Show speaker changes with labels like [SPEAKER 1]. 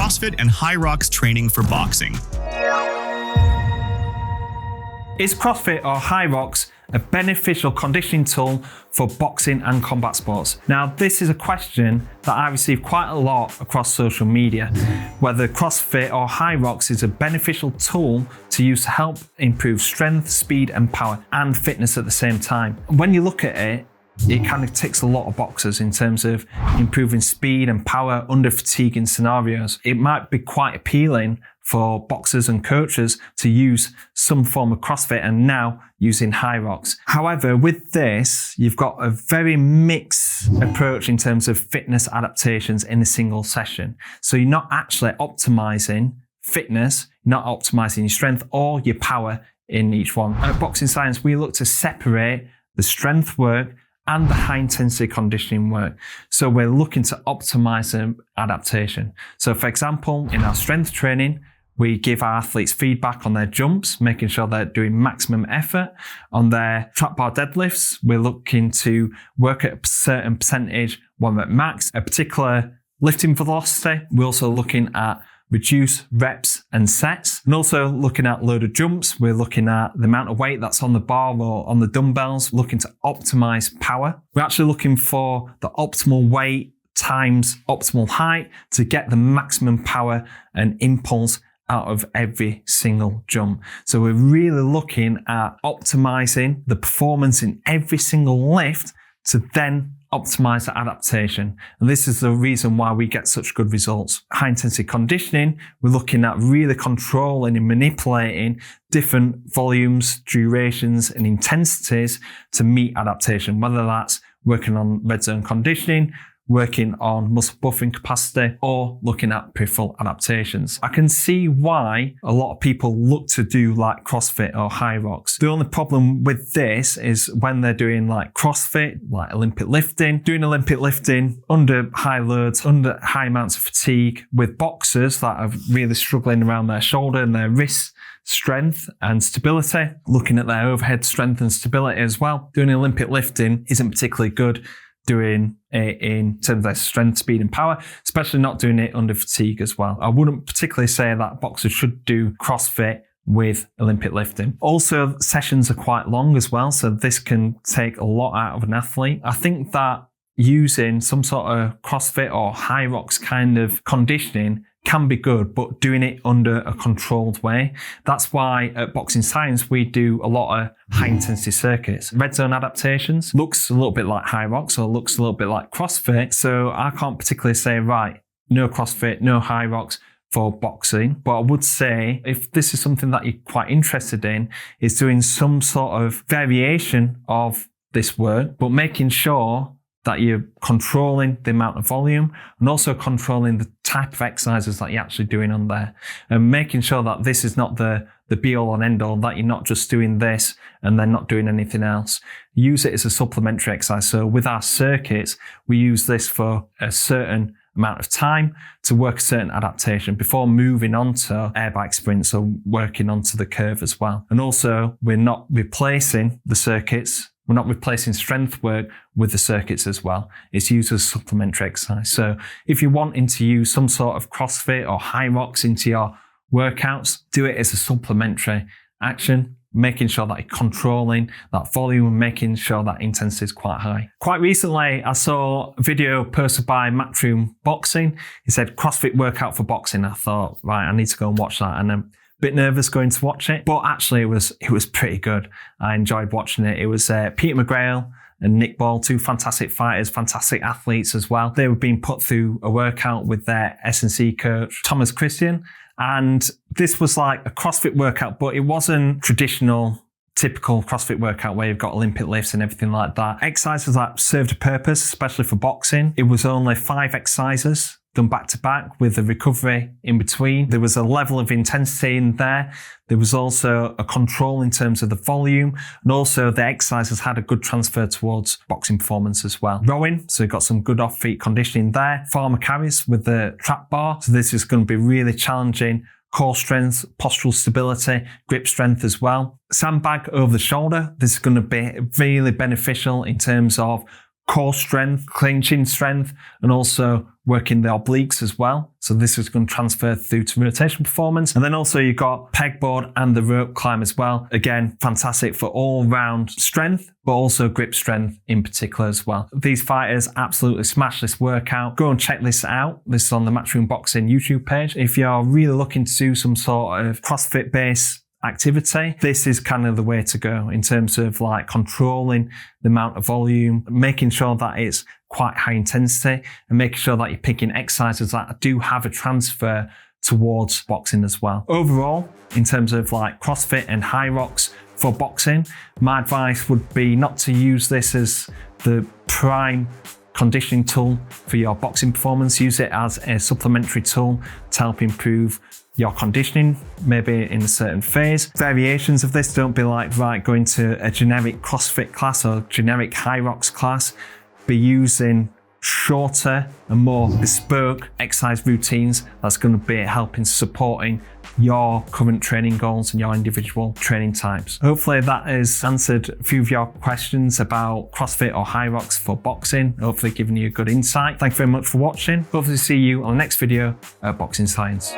[SPEAKER 1] CrossFit and Hyrox training for boxing.
[SPEAKER 2] Is CrossFit or Hyrox a beneficial conditioning tool for boxing and combat sports? Now, this is a question that I receive quite a lot across social media, whether CrossFit or Hyrox is a beneficial tool to use to help improve strength, speed and power and fitness at the same time. When you look at it, it kind of ticks a lot of boxes in terms of improving speed and power under fatiguing scenarios. It might be quite appealing for boxers and coaches to use some form of CrossFit and now using Hyrox. However, with this, you've got a very mixed approach in terms of fitness adaptations in a single session. So you're not actually optimizing fitness, not optimizing your strength or your power in each one. At Boxing Science, we look to separate the strength work and the high intensity conditioning work. So we're looking to optimize the adaptation. So for example, in our strength training, we give our athletes feedback on their jumps, making sure they're doing maximum effort. On their trap bar deadlifts, we're looking to work at a certain percentage, 1 rep max, a particular lifting velocity. We're also looking at reduce reps and sets, and also looking at loaded jumps. We're looking at the amount of weight that's on the bar or on the dumbbells, looking to optimize power. We're actually looking for the optimal weight times optimal height to get the maximum power and impulse out of every single jump. So we're really looking at optimizing the performance in every single lift to then optimize the adaptation. And this is the reason why we get such good results. High intensity conditioning, we're looking at really controlling and manipulating different volumes, durations and intensities to meet adaptation, whether that's working on red zone conditioning, working on muscle buffering capacity, or looking at peripheral adaptations. I can see why a lot of people look to do like CrossFit or Hyrox. The only problem with this is when they're doing like CrossFit, like Olympic lifting, doing Olympic lifting under high loads, under high amounts of fatigue, with boxers that are really struggling around their shoulder and their wrist strength and stability, looking at their overhead strength and stability as well. Doing Olympic lifting isn't particularly good doing it in terms of their strength, speed and power, especially not doing it under fatigue as well. I wouldn't particularly say that boxers should do CrossFit with Olympic lifting. Also, sessions are quite long as well, so this can take a lot out of an athlete. I think that using some sort of CrossFit or Hyrox kind of conditioning can be good, but doing it under a controlled way. That's why at Boxing Science, we do a lot of high intensity circuits. Red zone adaptations looks a little bit like Hyrox or looks a little bit like CrossFit. So I can't particularly say, right, no CrossFit, no Hyrox for boxing. But I would say if this is something that you're quite interested in, is doing some sort of variation of this work, but making sure that you're controlling the amount of volume and also controlling the type of exercises that you're actually doing on there, and making sure that this is not the be all and end all, that you're not just doing this and then not doing anything else. Use it as a supplementary exercise. So with our circuits, we use this for a certain amount of time to work a certain adaptation before moving on to air bike sprints or working onto the curve as well. And also, we're not replacing the circuits. We're not replacing strength work with the circuits as well. It's used as supplementary exercise. So if you're wanting to use some sort of CrossFit or Hyrox into your workouts, do it as a supplementary action, making sure that you're controlling that volume and making sure that intensity is quite high. Quite recently, I saw a video posted by Matchroom Boxing. He said, CrossFit workout for boxing. I thought, right, I need to go and watch that. And I'm a bit nervous going to watch it, but actually it was pretty good. I enjoyed watching it. It was Peter McGrail and Nick Ball, two fantastic fighters, fantastic athletes as well. They were being put through a workout with their S&C coach, Thomas Christian. And this was like a CrossFit workout, but it wasn't traditional, typical CrossFit workout where you've got Olympic lifts and everything like that. Exercises that served a purpose, especially for boxing. It was only 5 exercises done back to back with a recovery in between. There was a level of intensity in there. There was also a control in terms of the volume, and also the exercises had a good transfer towards boxing performance as well. Rowing, so you've got some good off-feet conditioning there. Farmer carries with the trap bar, so this is going to be really challenging. Core strength, postural stability, grip strength as well. Sandbag over the shoulder, this is going to be really beneficial in terms of core strength, clinching strength, and also working the obliques as well. So this is going to transfer through to rotation performance. And then also you've got pegboard and the rope climb as well. Again, fantastic for all round strength, but also grip strength in particular as well. These fighters absolutely smash this workout. Go and check this out. This is on the Matchroom Boxing YouTube page. If you're really looking to do some sort of CrossFit based activity, this is kind of the way to go in terms of like controlling the amount of volume, making sure that it's quite high intensity, and making sure that you're picking exercises that do have a transfer towards boxing as well. Overall, in terms of like CrossFit and Hyrox for boxing, my advice would be not to use this as the prime conditioning tool for your boxing performance. Use it as a supplementary tool to help improve your conditioning, maybe in a certain phase. Variations of this, don't be like, right, going to a generic CrossFit class or generic Hyrox class. Be using shorter and more bespoke exercise routines that's going to be helping supporting your current training goals and your individual training types. Hopefully that has answered a few of your questions about CrossFit or Hyrox for boxing, hopefully giving you a good insight. Thank you very much for watching. Hopefully see you on the next video at Boxing Science.